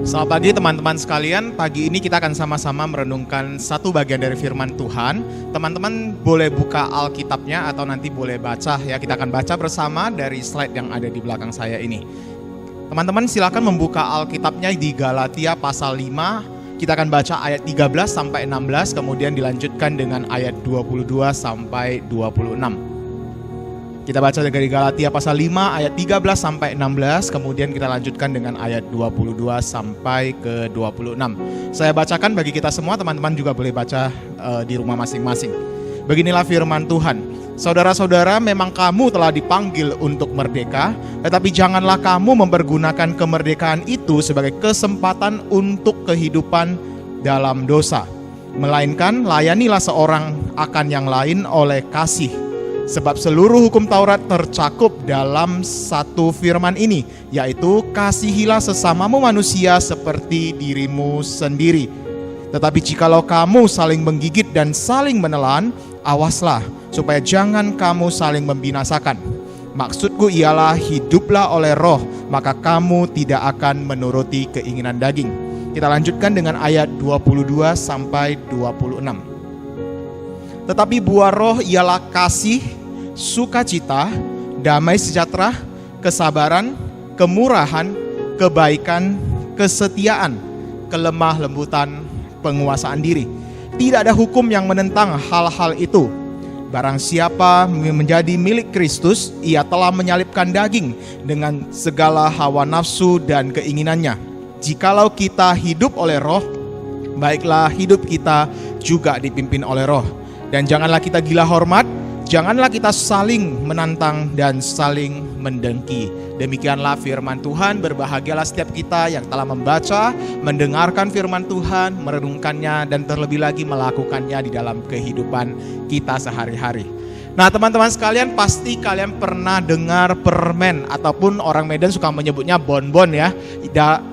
Selamat pagi teman-teman sekalian. Pagi ini kita akan sama-sama merenungkan satu bagian dari firman Tuhan. Teman-teman boleh buka Alkitabnya atau nanti boleh baca ya. Kita akan baca bersama dari slide yang ada di belakang saya ini. Teman-teman silakan membuka Alkitabnya di Galatia pasal 5. Kita akan baca ayat 13 sampai 16, kemudian dilanjutkan dengan ayat 22 sampai 26. Kita baca dari Galatia pasal 5 ayat 13 sampai 16, kemudian kita lanjutkan dengan ayat 22 sampai ke 26. Saya bacakan bagi kita semua, teman-teman juga boleh baca di rumah masing-masing. Beginilah firman Tuhan. Saudara-saudara, memang kamu telah dipanggil untuk merdeka, tetapi janganlah kamu mempergunakan kemerdekaan itu sebagai kesempatan untuk kehidupan dalam dosa. Melainkan layanilah seorang akan yang lain oleh kasih. Sebab seluruh hukum Taurat tercakup dalam satu firman ini, yaitu kasihilah sesamamu manusia seperti dirimu sendiri. Tetapi jikalau kamu saling menggigit dan saling menelan, awaslah supaya jangan kamu saling membinasakan. Maksudku ialah hiduplah oleh roh, maka kamu tidak akan menuruti keinginan daging. Kita lanjutkan dengan ayat 22 sampai 26. Tetapi buah roh ialah kasih, sukacita, damai sejahtera, kesabaran, kemurahan, kebaikan, kesetiaan, kelemah lembutan, penguasaan diri. Tidak ada hukum yang menentang hal-hal itu. Barang siapa menjadi milik Kristus, ia telah menyalibkan daging dengan segala hawa nafsu dan keinginannya. Jikalau kita hidup oleh roh, baiklah hidup kita juga dipimpin oleh roh. Dan janganlah kita gila hormat, janganlah kita saling menantang dan saling mendengki. Demikianlah firman Tuhan. Berbahagialah setiap kita yang telah membaca, mendengarkan firman Tuhan, merenungkannya, dan terlebih lagi melakukannya di dalam kehidupan kita sehari-hari. Nah teman-teman sekalian, pasti kalian pernah dengar permen, ataupun orang Medan suka menyebutnya bonbon ya,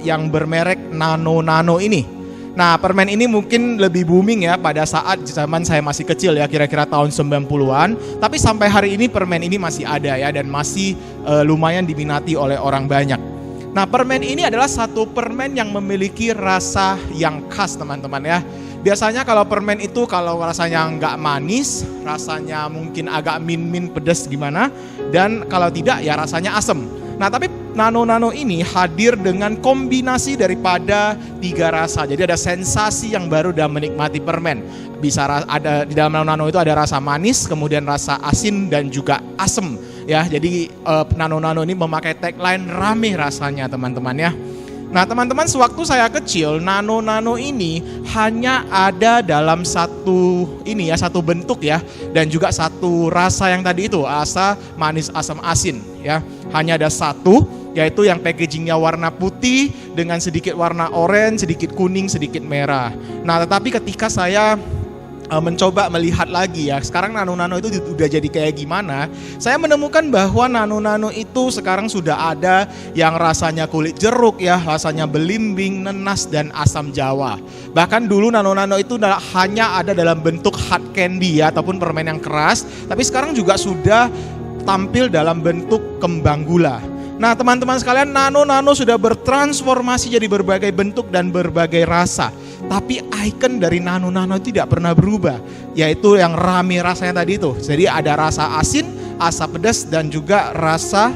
yang bermerek nano-nano ini. Nah permen ini mungkin lebih booming ya pada saat zaman saya masih kecil ya, kira-kira tahun 90-an. Tapi sampai hari ini permen ini masih ada ya, dan masih lumayan diminati oleh orang banyak. Nah permen ini adalah satu permen yang memiliki rasa yang khas teman-teman ya. Biasanya kalau permen itu kalau rasanya nggak manis, rasanya mungkin agak min-min pedas gimana. Dan kalau tidak ya rasanya asem. Nah tapi nano-nano ini hadir dengan kombinasi daripada 3 rasa. Jadi ada sensasi yang baru dalam menikmati permen. Bisa ada di dalam nano-nano itu ada rasa manis, kemudian rasa asin dan juga asem. Ya, jadi nano-nano ini memakai tagline rame rasanya teman-teman ya. Nah teman-teman, sewaktu saya kecil, nano-nano ini hanya ada dalam satu bentuk ya, dan juga satu rasa yang tadi itu, rasa manis asam asin ya. Hanya ada satu, yaitu yang packagingnya warna putih dengan sedikit warna oranye, sedikit kuning, sedikit merah. Nah tetapi ketika saya mencoba melihat lagi ya, sekarang nano-nano itu udah jadi kayak gimana, saya menemukan bahwa nano-nano itu sekarang sudah ada yang rasanya kulit jeruk ya, rasanya belimbing, nenas, dan asam jawa. Bahkan dulu nano-nano itu hanya ada dalam bentuk hard candy ya, ataupun permen yang keras, tapi sekarang juga sudah tampil dalam bentuk kembang gula. Nah teman-teman sekalian, nano-nano sudah bertransformasi jadi berbagai bentuk dan berbagai rasa. Tapi ikon dari nano-nano tidak pernah berubah, yaitu yang rame rasanya tadi itu. Jadi ada rasa asin, rasa pedas, dan juga rasa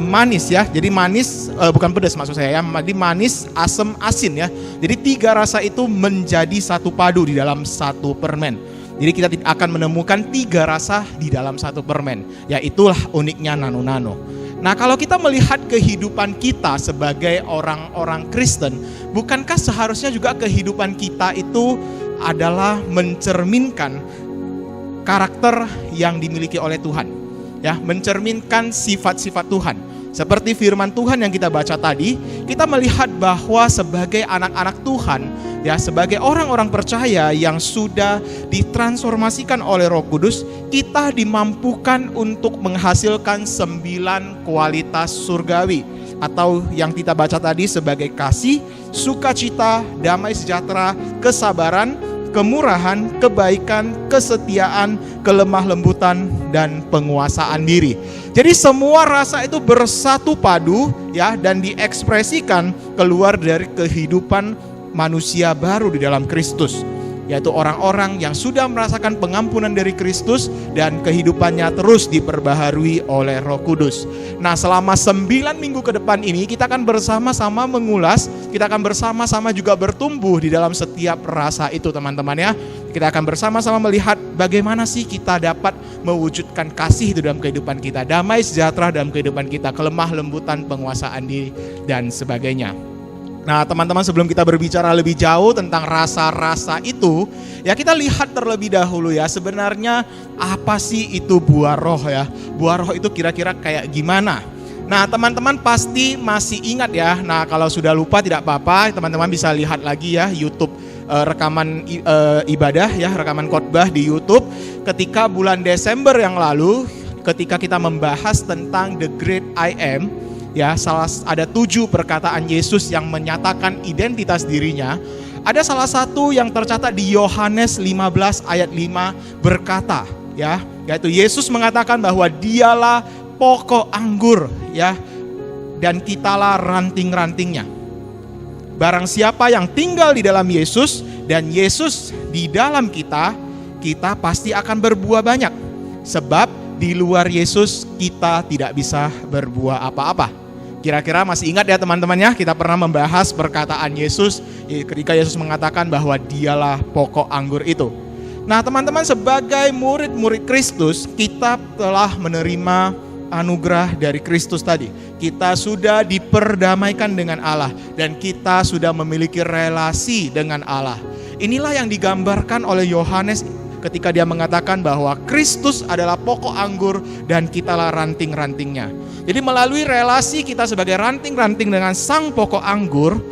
manis ya. Jadi manis, bukan pedas maksud saya ya, jadi manis, asam, asin ya. Jadi 3 rasa itu menjadi satu padu di dalam satu permen. Jadi kita akan menemukan 3 rasa di dalam satu permen. Ya itulah uniknya nano-nano. Nah kalau kita melihat kehidupan kita sebagai orang-orang Kristen, bukankah seharusnya juga kehidupan kita itu adalah mencerminkan karakter yang dimiliki oleh Tuhan, ya, mencerminkan sifat-sifat Tuhan. Seperti firman Tuhan yang kita baca tadi, kita melihat bahwa sebagai anak-anak Tuhan, ya, sebagai orang-orang percaya yang sudah ditransformasikan oleh Roh Kudus, kita dimampukan untuk menghasilkan 9 kualitas surgawi, atau yang kita baca tadi sebagai kasih, sukacita, damai sejahtera, kesabaran, kemurahan, kebaikan, kesetiaan, kelemah lembutan, dan penguasaan diri. Jadi semua rasa itu bersatu padu ya, dan diekspresikan keluar dari kehidupan manusia baru di dalam Kristus, yaitu orang-orang yang sudah merasakan pengampunan dari Kristus dan kehidupannya terus diperbaharui oleh Roh Kudus. Nah, selama 9 minggu ke depan ini kita akan bersama-sama mengulas, kita akan bersama-sama juga bertumbuh di dalam setiap rasa itu, teman-teman ya. Kita akan bersama-sama melihat bagaimana sih kita dapat mewujudkan kasih itu dalam kehidupan kita, damai sejahtera dalam kehidupan kita, kelemah lembutan, penguasaan diri, dan sebagainya. Nah, teman-teman, sebelum kita berbicara lebih jauh tentang rasa-rasa itu, ya kita lihat terlebih dahulu ya, sebenarnya apa sih itu buah roh ya? Buah roh itu kira-kira kayak gimana? Nah, teman-teman pasti masih ingat ya. Nah, kalau sudah lupa tidak apa-apa, teman-teman bisa lihat lagi ya YouTube rekaman ibadah ya, rekaman khotbah di YouTube ketika bulan Desember yang lalu, ketika kita membahas tentang The Great I Am. Ya, ada 7 perkataan Yesus yang menyatakan identitas dirinya. Ada salah satu yang tercatat di Yohanes 15 ayat 5 berkata, ya, yaitu Yesus mengatakan bahwa dialah pokok anggur, ya, dan kitalah ranting-rantingnya. Barang siapa yang tinggal di dalam Yesus dan Yesus di dalam kita, kita pasti akan berbuah banyak. Sebab di luar Yesus kita tidak bisa berbuah apa-apa. Kira-kira masih ingat ya teman-teman ya, kita pernah membahas perkataan Yesus ketika Yesus mengatakan bahwa dialah pokok anggur itu. Nah, teman-teman, sebagai murid-murid Kristus, kita telah menerima anugerah dari Kristus tadi. Kita sudah diperdamaikan dengan Allah dan kita sudah memiliki relasi dengan Allah. Inilah yang digambarkan oleh Yohanes ketika dia mengatakan bahwa Kristus adalah pokok anggur dan kitalah ranting-rantingnya. Jadi melalui relasi kita sebagai ranting-ranting dengan sang pokok anggur,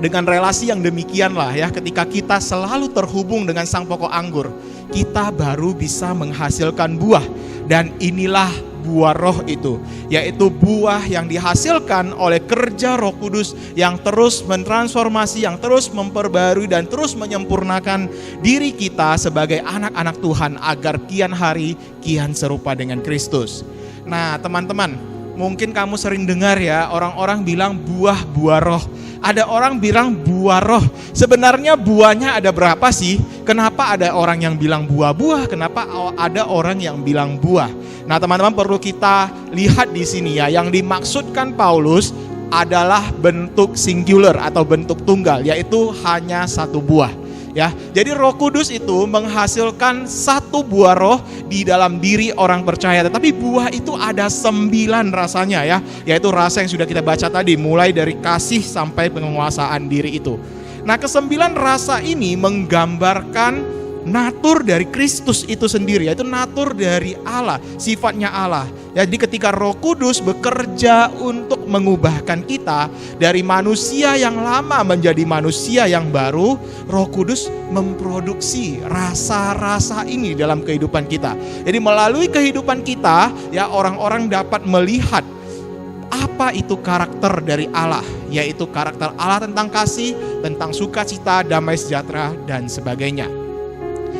dengan relasi yang demikianlah ya, ketika kita selalu terhubung dengan sang pokok anggur, kita baru bisa menghasilkan buah. Dan inilah buah roh itu, yaitu buah yang dihasilkan oleh kerja Roh Kudus yang terus mentransformasi, yang terus memperbarui dan terus menyempurnakan diri kita sebagai anak-anak Tuhan agar kian hari kian serupa dengan Kristus. Nah, teman-teman, mungkin kamu sering dengar ya orang-orang bilang buah-buah roh. Ada orang bilang buah roh. Sebenarnya buahnya ada berapa sih? Kenapa ada orang yang bilang buah-buah? Kenapa ada orang yang bilang buah? Nah, teman-teman, perlu kita lihat di sini ya, yang dimaksudkan Paulus adalah bentuk singular atau bentuk tunggal, yaitu hanya satu buah. Ya, jadi Roh Kudus itu menghasilkan satu buah roh di dalam diri orang percaya. Tetapi buah itu ada 9 rasanya ya, yaitu rasa yang sudah kita baca tadi, mulai dari kasih sampai penguasaan diri itu. Nah, ke-9 rasa ini menggambarkan natur dari Kristus itu sendiri, yaitu natur dari Allah, sifatnya Allah. Jadi ketika Roh Kudus bekerja untuk mengubahkan kita dari manusia yang lama menjadi manusia yang baru, Roh Kudus memproduksi rasa-rasa ini dalam kehidupan kita. Jadi melalui kehidupan kita, ya, orang-orang dapat melihat apa itu karakter dari Allah, yaitu karakter Allah tentang kasih, tentang sukacita, damai sejahtera, dan sebagainya.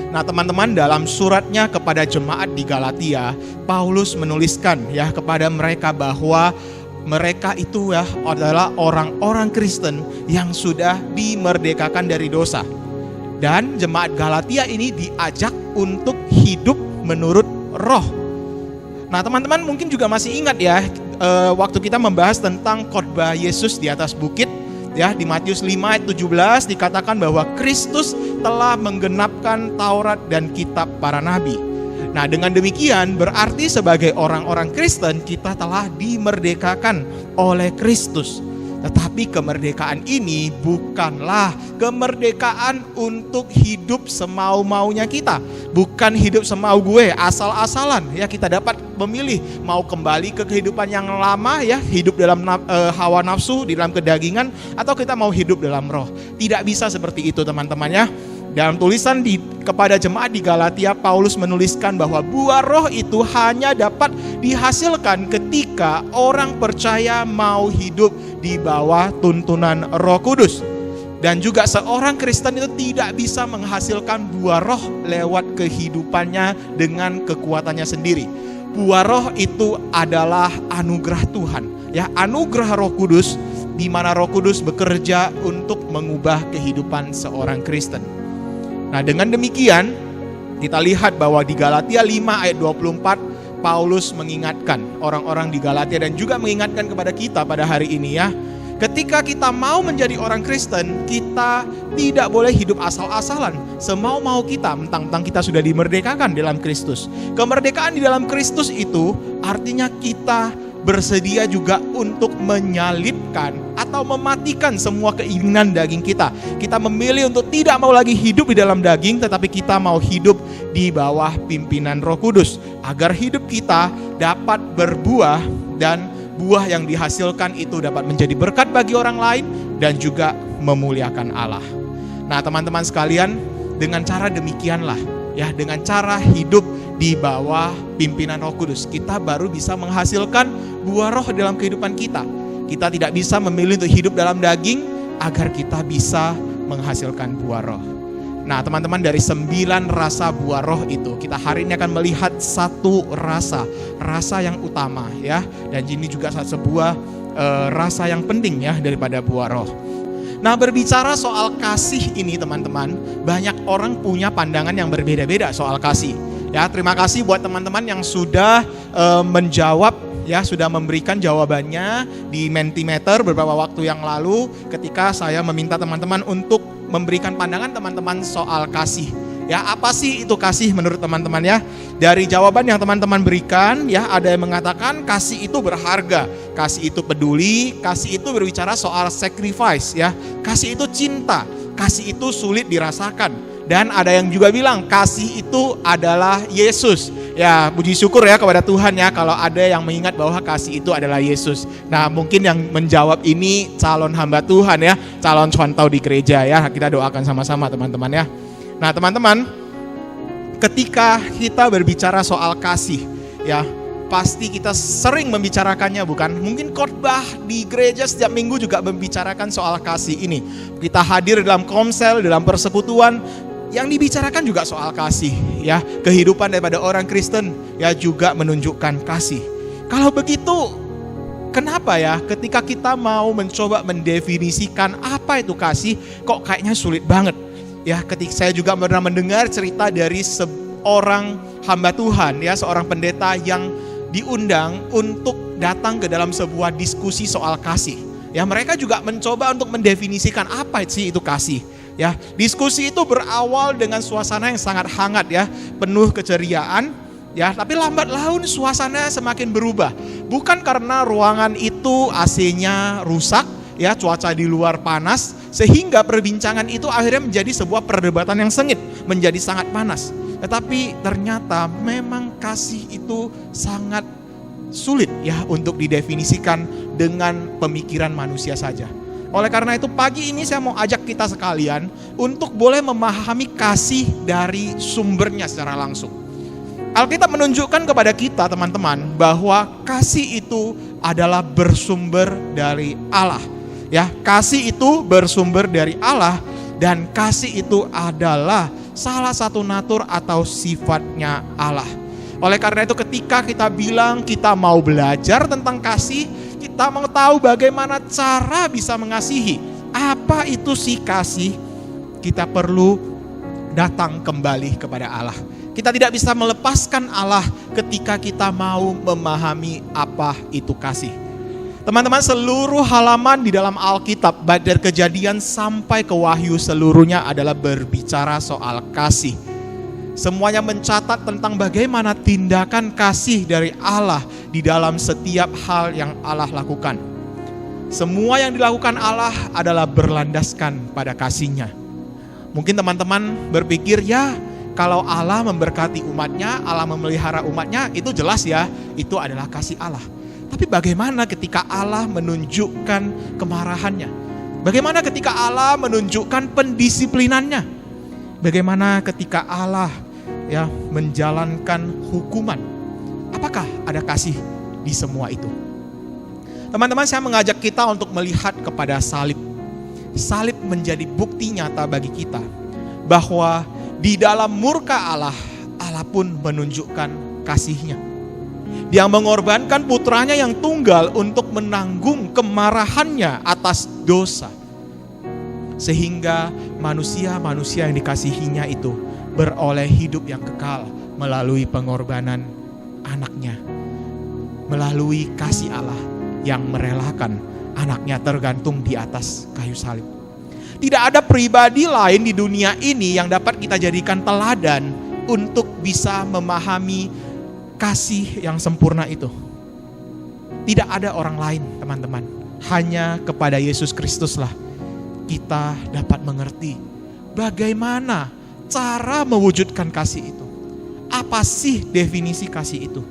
Nah, teman-teman, dalam suratnya kepada jemaat di Galatia, Paulus menuliskan ya kepada mereka bahwa mereka itu ya adalah orang-orang Kristen yang sudah dimerdekakan dari dosa. Dan jemaat Galatia ini diajak untuk hidup menurut roh. Nah, teman-teman mungkin juga masih ingat ya, waktu kita membahas tentang khotbah Yesus di atas bukit, ya, di Matius 5 ayat 17 dikatakan bahwa Kristus telah menggenapkan Taurat dan kitab para nabi. Nah, dengan demikian berarti sebagai orang-orang Kristen kita telah dimerdekakan oleh Kristus. Tetapi kemerdekaan ini bukanlah kemerdekaan untuk hidup semau-maunya kita. Bukan hidup semau gue, asal-asalan. Ya, kita dapat memilih mau kembali ke kehidupan yang lama ya, hidup dalam hawa nafsu, di dalam kedagingan, atau kita mau hidup dalam roh. Tidak bisa seperti itu, teman-teman ya. Dalam tulisan kepada jemaat di Galatia, Paulus menuliskan bahwa buah roh itu hanya dapat dihasilkan ketika orang percaya mau hidup di bawah tuntunan Roh Kudus. Dan juga seorang Kristen itu tidak bisa menghasilkan buah roh lewat kehidupannya dengan kekuatannya sendiri. Buah roh itu adalah anugerah Tuhan. Ya, anugerah Roh Kudus, di mana Roh Kudus bekerja untuk mengubah kehidupan seorang Kristen. Nah, dengan demikian kita lihat bahwa di Galatia 5 ayat 24 Paulus mengingatkan orang-orang di Galatia dan juga mengingatkan kepada kita pada hari ini ya. Ketika kita mau menjadi orang Kristen, kita tidak boleh hidup asal-asalan, semau-mau kita, mentang-mentang kita sudah dimerdekakan dalam Kristus. Kemerdekaan di dalam Kristus itu artinya kita bersedia juga untuk menyalibkan atau mematikan semua keinginan daging kita. Kita memilih untuk tidak mau lagi hidup di dalam daging, tetapi kita mau hidup di bawah pimpinan Roh Kudus, agar hidup kita dapat berbuah dan buah yang dihasilkan itu dapat menjadi berkat bagi orang lain dan juga memuliakan Allah. Nah, teman-teman sekalian, dengan cara demikianlah ya, dengan cara hidup di bawah pimpinan Roh Kudus, kita baru bisa menghasilkan buah roh dalam kehidupan kita. Kita tidak bisa memilih untuk hidup dalam daging agar kita bisa menghasilkan buah roh. Nah, teman-teman, dari 9 rasa buah roh itu, kita hari ini akan melihat satu rasa yang utama ya. Dan ini juga sebuah rasa yang penting ya daripada buah roh. Nah, berbicara soal kasih ini teman-teman, banyak orang punya pandangan yang berbeda-beda soal kasih. Ya, terima kasih buat teman-teman yang sudah menjawab ya, sudah memberikan jawabannya di Mentimeter beberapa waktu yang lalu ketika saya meminta teman-teman untuk memberikan pandangan teman-teman soal kasih. Ya, apa sih itu kasih menurut teman-teman ya? Dari jawaban yang teman-teman berikan ya, ada yang mengatakan kasih itu berharga, kasih itu peduli, kasih itu berbicara soal sacrifice ya, kasih itu cinta, kasih itu sulit dirasakan. Dan ada yang juga bilang kasih itu adalah Yesus. Ya, puji syukur ya kepada Tuhan ya kalau ada yang mengingat bahwa kasih itu adalah Yesus. Nah, mungkin yang menjawab ini calon hamba Tuhan ya, calon contoh di gereja ya. Kita doakan sama-sama teman-teman ya. Nah, teman-teman, ketika kita berbicara soal kasih ya, pasti kita sering membicarakannya, bukan? Mungkin khotbah di gereja setiap minggu juga membicarakan soal kasih ini. Kita hadir dalam komsel, dalam persekutuan, yang dibicarakan juga soal kasih ya. Kehidupan daripada orang Kristen ya juga menunjukkan kasih. Kalau begitu, kenapa ya ketika kita mau mencoba mendefinisikan apa itu kasih, kok kayaknya sulit banget ya? Ketika saya juga pernah mendengar cerita dari seorang hamba Tuhan ya, seorang pendeta yang diundang untuk datang ke dalam sebuah diskusi soal kasih. Ya, mereka juga mencoba untuk mendefinisikan apa sih itu kasih. Ya, diskusi itu berawal dengan suasana yang sangat hangat ya, penuh keceriaan ya, tapi lambat laun suasana semakin berubah. Bukan karena ruangan itu AC-nya rusak ya, cuaca di luar panas, sehingga perbincangan itu akhirnya menjadi sebuah perdebatan yang sengit, menjadi sangat panas. Tetapi ternyata memang kasih itu sangat sulit ya untuk didefinisikan dengan pemikiran manusia saja. Oleh karena itu pagi ini saya mau ajak kita sekalian untuk boleh memahami kasih dari sumbernya secara langsung. Alkitab menunjukkan kepada kita teman-teman bahwa kasih itu adalah bersumber dari Allah. Ya, kasih itu bersumber dari Allah dan kasih itu adalah salah satu natur atau sifatnya Allah. Oleh karena itu ketika kita bilang kita mau belajar tentang kasih, kita mau tahu bagaimana cara bisa mengasihi, apa itu sih kasih, kita perlu datang kembali kepada Allah. Kita tidak bisa melepaskan Allah ketika kita mau memahami apa itu kasih. Teman-teman, seluruh halaman di dalam Alkitab, baik dari Kejadian sampai ke Wahyu, seluruhnya adalah berbicara soal kasih. Semuanya mencatat tentang bagaimana tindakan kasih dari Allah di dalam setiap hal yang Allah lakukan. Semua yang dilakukan Allah adalah berlandaskan pada kasih-Nya. Mungkin teman-teman berpikir, ya kalau Allah memberkati umatnya, Allah memelihara umatnya, itu jelas ya, itu adalah kasih Allah. Tapi bagaimana ketika Allah menunjukkan kemarahannya? Bagaimana ketika Allah menunjukkan pendisiplinannya? Bagaimana ketika Allah ya menjalankan hukuman? Apakah ada kasih di semua itu? Teman-teman, saya mengajak kita untuk melihat kepada salib. Salib menjadi bukti nyata bagi kita bahwa di dalam murka Allah, Allah pun menunjukkan kasih-Nya. Dia mengorbankan putranya yang tunggal untuk menanggung kemarahannya atas dosa. Sehingga manusia-manusia yang dikasihinya itu beroleh hidup yang kekal melalui pengorbanan anaknya. Melalui kasih Allah yang merelakan anaknya tergantung di atas kayu salib. Tidak ada pribadi lain di dunia ini yang dapat kita jadikan teladan untuk bisa memahami kasih yang sempurna itu. Tidak ada orang lain, teman-teman. Hanya kepada Yesus Kristuslah kita dapat mengerti bagaimana cara mewujudkan kasih itu. Apa sih definisi kasih itu?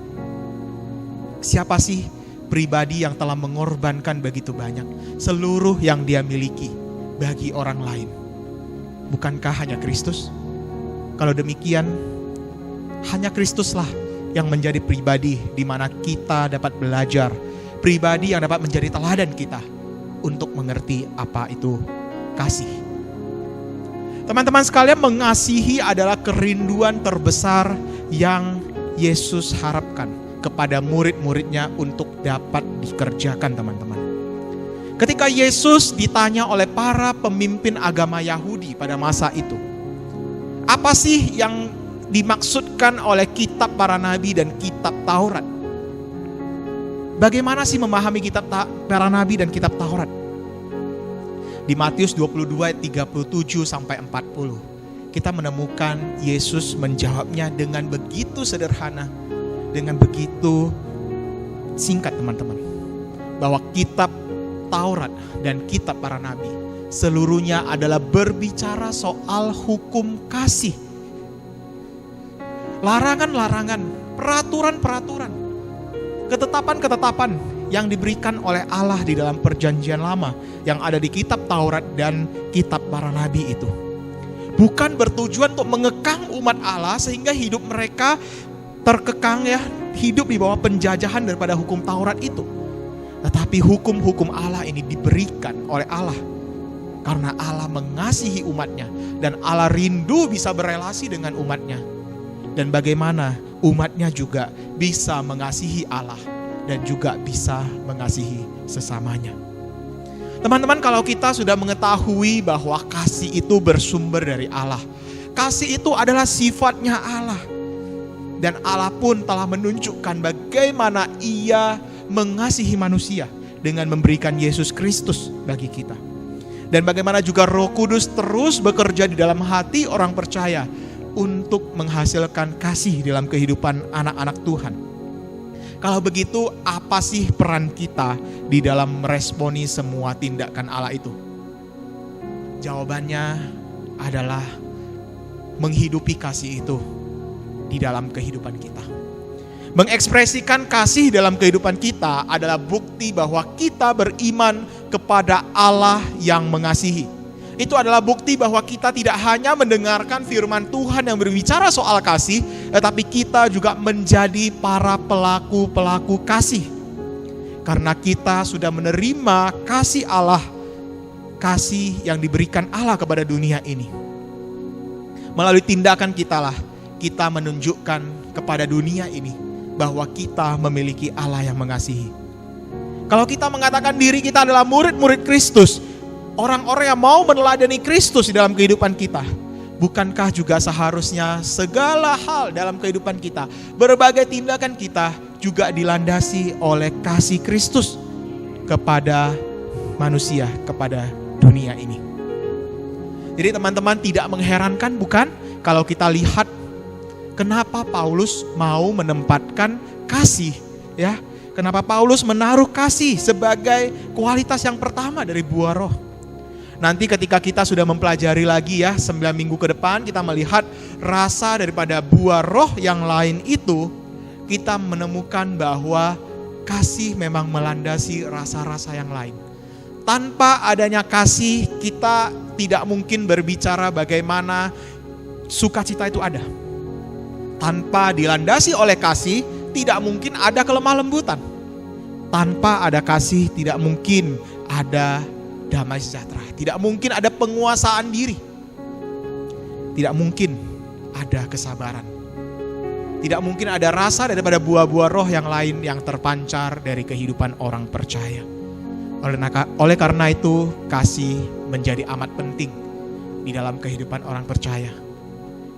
Siapa sih pribadi yang telah mengorbankan begitu banyak seluruh yang dia miliki bagi orang lain? Bukankah hanya Kristus? Kalau demikian, hanya Kristuslah yang menjadi pribadi di mana kita dapat belajar, pribadi yang dapat menjadi teladan kita untuk mengerti apa itu kasih. Teman-teman sekalian, mengasihi adalah kerinduan terbesar yang Yesus harapkan kepada murid-muridnya untuk dapat dikerjakan, teman-teman. Ketika Yesus ditanya oleh para pemimpin agama Yahudi pada masa itu, apa sih yang dimaksudkan oleh kitab para nabi dan kitab Taurat? Bagaimana sih memahami kitab para nabi dan kitab Taurat? Di Matius 22 ayat 37 sampai 40, kita menemukan Yesus menjawabnya dengan begitu sederhana, dengan begitu singkat, teman-teman, bahwa kitab Taurat dan kitab para nabi seluruhnya adalah berbicara soal hukum kasih. Larangan-larangan, peraturan-peraturan, ketetapan-ketetapan yang diberikan oleh Allah di dalam perjanjian lama yang ada di kitab Taurat dan kitab para nabi itu bukan bertujuan untuk mengekang umat Allah sehingga hidup mereka terkekang, ya, hidup di bawah penjajahan daripada hukum Taurat itu. Tetapi hukum-hukum Allah ini diberikan oleh Allah karena Allah mengasihi umatnya dan Allah rindu bisa berelasi dengan umatnya. Dan bagaimana umatnya juga bisa mengasihi Allah dan juga bisa mengasihi sesamanya. Teman-teman, kalau kita sudah mengetahui bahwa kasih itu bersumber dari Allah, kasih itu adalah sifatnya Allah, dan Allah pun telah menunjukkan bagaimana Ia mengasihi manusia dengan memberikan Yesus Kristus bagi kita. Dan bagaimana juga Roh Kudus terus bekerja di dalam hati orang percaya untuk menghasilkan kasih dalam kehidupan anak-anak Tuhan. Kalau begitu, apa sih peran kita di dalam meresponi semua tindakan Allah itu? Jawabannya adalah menghidupi kasih itu di dalam kehidupan kita. Mengekspresikan kasih dalam kehidupan kita adalah bukti bahwa kita beriman kepada Allah yang mengasihi. Itu adalah bukti bahwa kita tidak hanya mendengarkan firman Tuhan yang berbicara soal kasih, tetapi kita juga menjadi para pelaku-pelaku kasih. Karena kita sudah menerima kasih Allah, kasih yang diberikan Allah kepada dunia ini. Melalui tindakan kita menunjukkan kepada dunia ini bahwa kita memiliki Allah yang mengasihi. Kalau kita mengatakan diri kita adalah murid-murid Kristus, orang-orang yang mau meneladani Kristus di dalam kehidupan kita, bukankah juga seharusnya segala hal dalam kehidupan kita, berbagai tindakan kita juga dilandasi oleh kasih Kristus kepada manusia, kepada dunia ini. Jadi teman-teman, tidak mengherankan bukan kalau kita lihat kenapa Paulus mau menempatkan kasih, ya? Kenapa Paulus menaruh kasih sebagai kualitas yang pertama dari buah roh? Nanti ketika kita sudah mempelajari lagi, ya, 9 minggu ke depan kita melihat rasa daripada buah roh yang lain itu, kita menemukan bahwa kasih memang melandasi rasa-rasa yang lain. Tanpa adanya kasih, kita tidak mungkin berbicara bagaimana sukacita itu ada. Tanpa dilandasi oleh kasih, tidak mungkin ada kelemah lembutan. Tanpa ada kasih, tidak mungkin ada damai sejahtera. Tidak mungkin ada penguasaan diri. Tidak mungkin ada kesabaran. Tidak mungkin ada rasa daripada buah-buah roh yang lain yang terpancar dari kehidupan orang percaya. Oleh karena itu, kasih menjadi amat penting di dalam kehidupan orang percaya.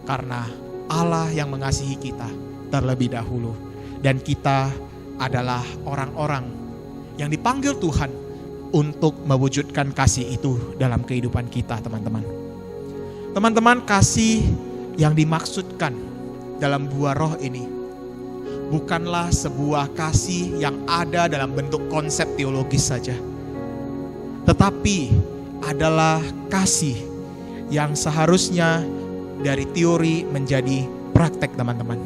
Karena Allah yang mengasihi kita terlebih dahulu. Dan kita adalah orang-orang yang dipanggil Tuhan untuk mewujudkan kasih itu dalam kehidupan kita, teman-teman. Teman-teman, kasih yang dimaksudkan dalam buah roh ini bukanlah sebuah kasih yang ada dalam bentuk konsep teologis saja, tetapi adalah kasih yang seharusnya dari teori menjadi praktek, teman-teman.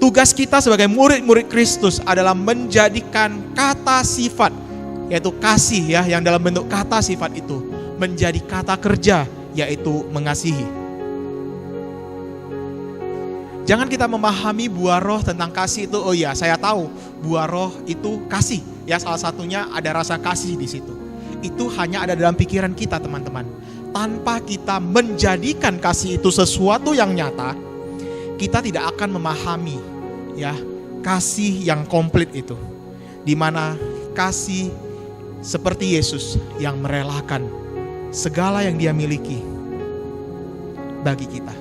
Tugas kita sebagai murid-murid Kristus adalah menjadikan kata sifat, yaitu kasih ya, yang dalam bentuk kata sifat itu menjadi kata kerja, yaitu mengasihi. Jangan kita memahami buah roh tentang kasih itu, oh ya saya tahu buah roh itu kasih. Ya salah satunya ada rasa kasih di situ. Itu hanya ada dalam pikiran kita, teman-teman. Tanpa kita menjadikan kasih itu sesuatu yang nyata, kita tidak akan memahami ya kasih yang komplit itu. Di mana kasih seperti Yesus yang merelakan segala yang dia miliki bagi kita.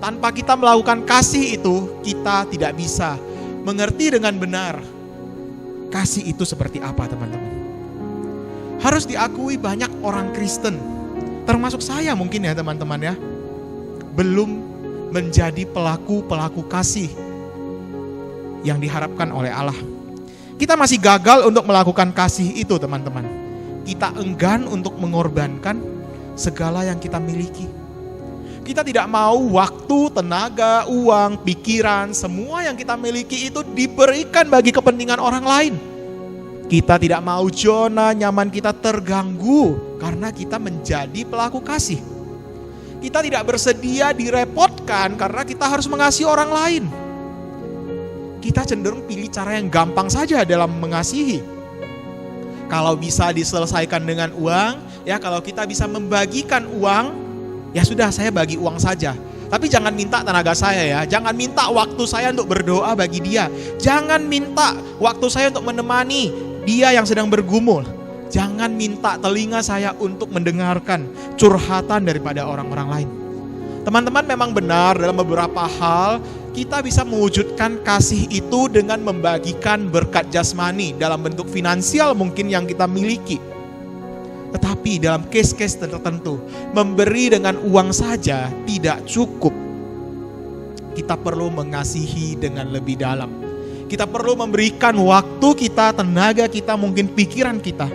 Tanpa kita melakukan kasih itu, kita tidak bisa mengerti dengan benar kasih itu seperti apa, teman-teman. Harus diakui banyak orang Kristen, termasuk saya mungkin ya teman-teman ya, belum menjadi pelaku-pelaku kasih yang diharapkan oleh Allah. Kita masih gagal untuk melakukan kasih itu, teman-teman. Kita enggan untuk mengorbankan segala yang kita miliki. Kita tidak mau waktu, tenaga, uang, pikiran, semua yang kita miliki itu diberikan bagi kepentingan orang lain. Kita tidak mau zona nyaman kita terganggu karena kita menjadi pelaku kasih. Kita tidak bersedia direpotkan karena kita harus mengasihi orang lain. Kita cenderung pilih cara yang gampang saja dalam mengasihi. Kalau bisa diselesaikan dengan uang, ya kalau kita bisa membagikan uang, ya sudah saya bagi uang saja. Tapi jangan minta tenaga saya ya. Jangan minta waktu saya untuk berdoa bagi dia. Jangan minta waktu saya untuk menemani dia yang sedang bergumul. Jangan minta telinga saya untuk mendengarkan curhatan daripada orang-orang lain. Teman-teman, memang benar dalam beberapa hal kita bisa mewujudkan kasih itu dengan membagikan berkat jasmani dalam bentuk finansial mungkin yang kita miliki. Tetapi dalam case-case tertentu, memberi dengan uang saja tidak cukup. Kita perlu mengasihi dengan lebih dalam. Kita perlu memberikan waktu kita, tenaga kita, mungkin pikiran kita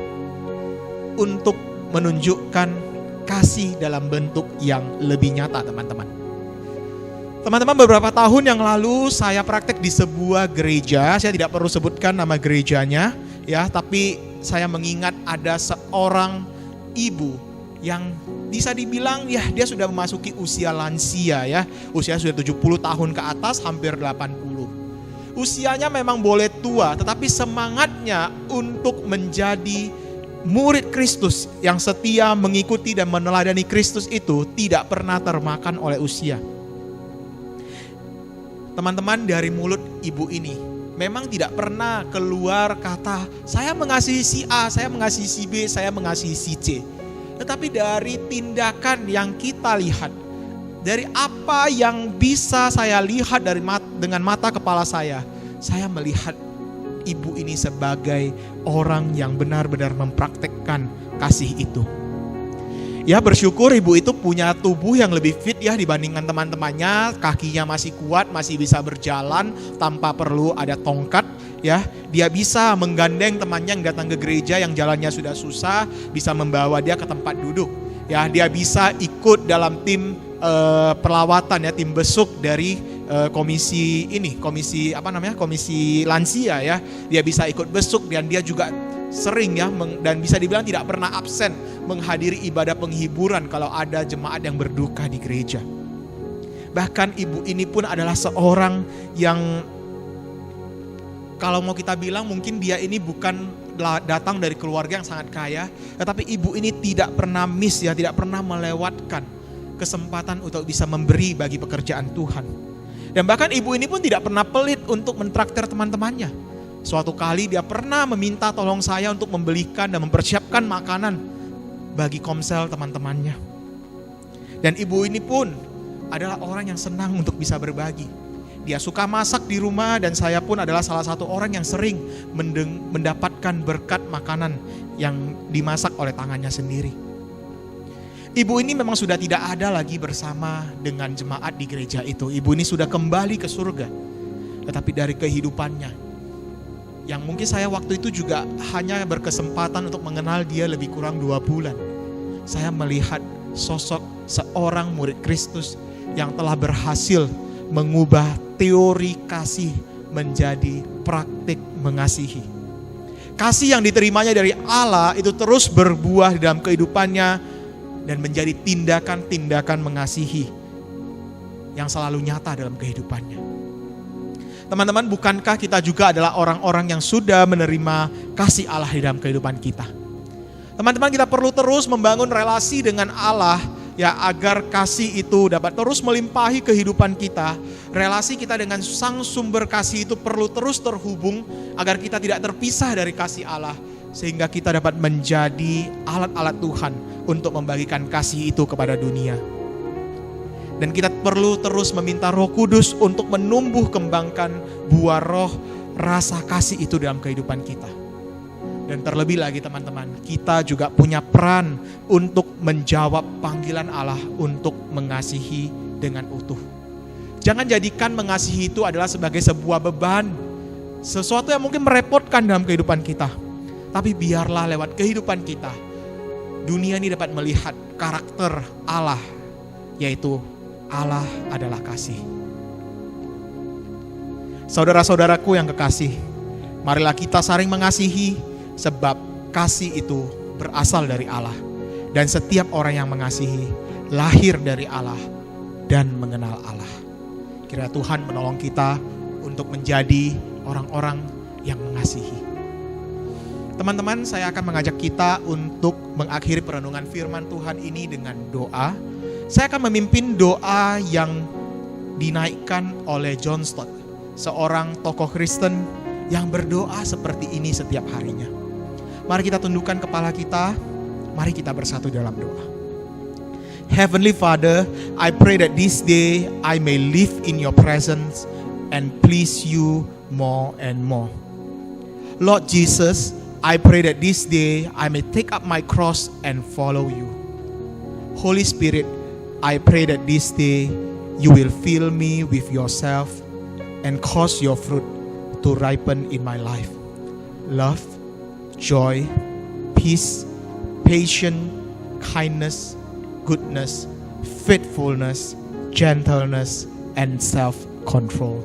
untuk menunjukkan kasih dalam bentuk yang lebih nyata, teman-teman. Teman-teman, beberapa tahun yang lalu saya praktek di sebuah gereja. Saya tidak perlu sebutkan nama gerejanya, ya, tapi saya mengingat ada seorang ibu yang bisa dibilang ya dia sudah memasuki usia lansia ya. Usia sudah 70 tahun ke atas, hampir 80. Usianya memang boleh tua, tetapi semangatnya untuk menjadi murid Kristus yang setia mengikuti dan meneladani Kristus itu tidak pernah termakan oleh usia. Teman-teman, dari mulut ibu ini memang tidak pernah keluar kata, saya mengasihi si A, saya mengasihi si B, saya mengasihi si C. Tetapi dari tindakan yang kita lihat, dari apa yang bisa saya lihat dengan mata kepala saya melihat ibu ini sebagai orang yang benar-benar mempraktekkan kasih itu. Ya, bersyukur ibu itu punya tubuh yang lebih fit ya dibandingkan teman-temannya, kakinya masih kuat, masih bisa berjalan tanpa perlu ada tongkat ya. Dia bisa menggandeng temannya yang datang ke gereja yang jalannya sudah susah, bisa membawa dia ke tempat duduk. Ya, dia bisa ikut dalam tim perlawatan ya, tim besuk dari komisi lansia ya. Dia bisa ikut besuk dan dia juga sering ya dan bisa dibilang tidak pernah absen menghadiri ibadah penghiburan kalau ada jemaat yang berduka di gereja. Bahkan ibu ini pun adalah seorang yang Kalau mau kita bilang mungkin dia ini bukan datang dari keluarga yang sangat kaya, tetapi ibu ini tidak pernah miss ya, tidak pernah melewatkan kesempatan untuk bisa memberi bagi pekerjaan Tuhan. Dan bahkan ibu ini pun tidak pernah pelit untuk mentraktir teman-temannya. Suatu kali dia pernah meminta tolong saya untuk membelikan dan mempersiapkan makanan bagi komsel teman-temannya. Dan ibu ini pun adalah orang yang senang untuk bisa berbagi. Dia suka masak di rumah dan saya pun adalah salah satu orang yang sering mendapatkan berkat makanan yang dimasak oleh tangannya sendiri. Ibu ini memang sudah tidak ada lagi bersama dengan jemaat di gereja itu. Ibu ini sudah kembali ke surga. Tetapi dari kehidupannya, yang mungkin saya waktu itu juga hanya berkesempatan untuk mengenal dia lebih kurang 2 bulan. Saya melihat sosok seorang murid Kristus yang telah berhasil mengubah teori kasih menjadi praktik mengasihi. Kasih yang diterimanya dari Allah itu terus berbuah di dalam kehidupannya dan menjadi tindakan-tindakan mengasihi yang selalu nyata dalam kehidupannya. Teman-teman, bukankah kita juga adalah orang-orang yang sudah menerima kasih Allah di dalam kehidupan kita? Teman-teman, kita perlu terus membangun relasi dengan Allah ya, agar kasih itu dapat terus melimpahi kehidupan kita. Relasi kita dengan sang sumber kasih itu perlu terus terhubung agar kita tidak terpisah dari kasih Allah, sehingga kita dapat menjadi alat-alat Tuhan untuk membagikan kasih itu kepada dunia. Dan kita perlu terus meminta Roh Kudus untuk menumbuh kembangkan buah roh rasa kasih itu dalam kehidupan kita. Dan terlebih lagi teman-teman, kita juga punya peran untuk menjawab panggilan Allah untuk mengasihi dengan utuh. Jangan jadikan mengasihi itu adalah sebagai sebuah beban, sesuatu yang mungkin merepotkan dalam kehidupan kita. Tapi biarlah lewat kehidupan kita, dunia ini dapat melihat karakter Allah, yaitu Allah adalah kasih. Saudara-saudaraku yang kekasih, marilah kita saling mengasihi, sebab kasih itu berasal dari Allah. Dan setiap orang yang mengasihi lahir dari Allah dan mengenal Allah. Kiranya Tuhan menolong kita untuk menjadi orang-orang yang mengasihi. Teman-teman, saya akan mengajak kita untuk mengakhiri perenungan firman Tuhan ini dengan doa. Saya akan memimpin doa yang dinaikkan oleh John Stott, seorang tokoh Kristen yang berdoa seperti ini setiap harinya. Mari kita tundukkan kepala kita, mari kita bersatu dalam doa. Heavenly Father, I pray that this day I may live in your presence and please you more and more. Lord Jesus, I pray that this day I may take up my cross and follow you. Holy Spirit, I pray that this day you will fill me with yourself and cause your fruit to ripen in my life. Love, joy, peace, patience, kindness, goodness, faithfulness, gentleness, and self-control.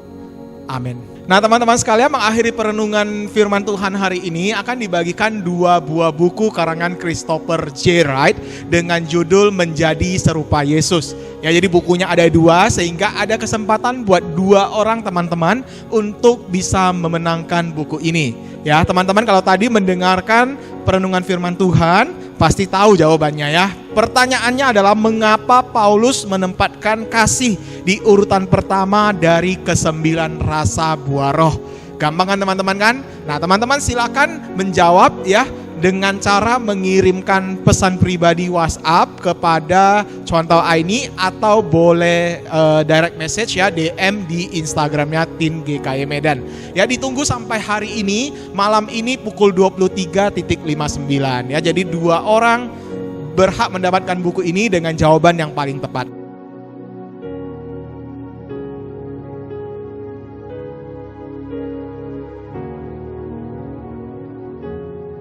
Amin. Nah teman-teman sekalian, mengakhiri perenungan firman Tuhan hari ini akan dibagikan 2 buah buku karangan Christopher J. Wright dengan judul Menjadi Serupa Yesus. Ya, jadi bukunya ada 2 sehingga ada kesempatan buat 2 orang teman-teman untuk bisa memenangkan buku ini. Ya teman-teman, kalau tadi mendengarkan perenungan firman Tuhan pasti tahu jawabannya ya. Pertanyaannya adalah mengapa Paulus menempatkan kasih di urutan pertama dari ke-9 rasa buah roh. Gampang kan teman-teman kan? Nah teman-teman silakan menjawab ya dengan cara mengirimkan pesan pribadi WhatsApp kepada Contoh Aini atau boleh direct message ya, DM di Instagramnya Tim GKY Medan. Ya ditunggu sampai hari ini, malam ini pukul 23.59 ya. Jadi 2 orang berhak mendapatkan buku ini dengan jawaban yang paling tepat.